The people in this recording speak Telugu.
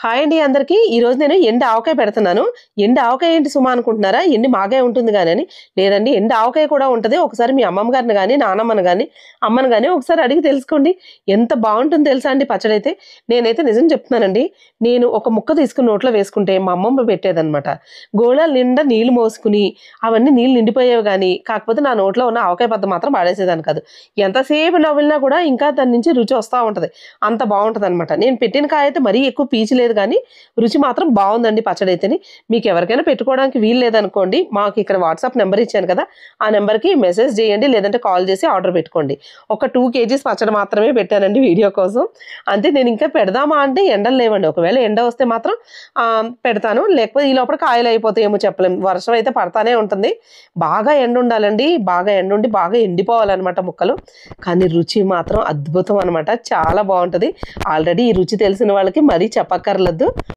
హాయ్ అండి అందరికీ. ఈరోజు నేను ఎండు ఆవకాయ పెడుతున్నాను. ఎండు ఆవకాయ ఏంటి సుమా అనుకుంటున్నారా? ఎండు మాగాయ ఉంటుంది గాని లేదండి, ఎండు ఆవకాయ కూడా ఉంటుంది. ఒకసారి మీ అమ్మమ్మ గారిని కానీ, నానమ్మని కానీ, అమ్మని కానీ ఒకసారి అడిగి తెలుసుకోండి. ఎంత బాగుంటుందో తెలుసా అండి పచ్చడి అయితే. నేనైతే నిజం చెప్తున్నానండి, నేను ఒక ముక్క తీసుకుని నోట్లో వేసుకుంటే మా అమ్మమ్మ పెట్టేదనమాట. గోళాల నిండా నీళ్లు మోసుకుని అవన్నీ నీళ్ళు నిండిపోయేవి కానీ, కాకపోతే నా నోట్లో ఉన్న ఆవకాయ పద్ద మాత్రం పాడేసేదాన్ని కాదు. ఎంతసేపు నవ్వినా కూడా ఇంకా దాని నుంచి రుచి వస్తూ ఉంటుంది. అంత బాగుంటుంది అనమాట. నేను పెట్టిన కాయ అయితే మరీ ఎక్కువ పీచు లేదు కానీ రుచి మాత్రం బాగుందండి పచ్చడి అయితేని. మీకు ఎవరికైనా పెట్టుకోవడానికి వీలు లేదనుకోండి, మాకు ఇక్కడ వాట్సాప్ నెంబర్ ఇచ్చాను కదా, ఆ నెంబర్కి మెసేజ్ చేయండి, లేదంటే కాల్ చేసి ఆర్డర్ పెట్టుకోండి. ఒక 2 kgs పచ్చడి మాత్రమే పెట్టానండి వీడియో కోసం. అంతే. నేను ఇంకా పెడదామా అంటే ఎండలు లేవండి. ఒకవేళ ఎండ వస్తే మాత్రం పెడతాను, లేకపోతే ఈ లోపల కాయలు అయిపోతాయేమో చెప్పలేము. వర్షం అయితే పడతానే ఉంటుంది. బాగా ఎండ ఉండాలండి, బాగా ఎండ ఉండి బాగా ఎండిపోవాలన్నమాట ముక్కలు. కానీ రుచి మాత్రం అద్భుతం అనమాట, చాలా బాగుంటుంది. ఆల్రెడీ ఈ రుచి తెలిసిన వాళ్ళకి మరీ చెప్పక్కర్లేదు.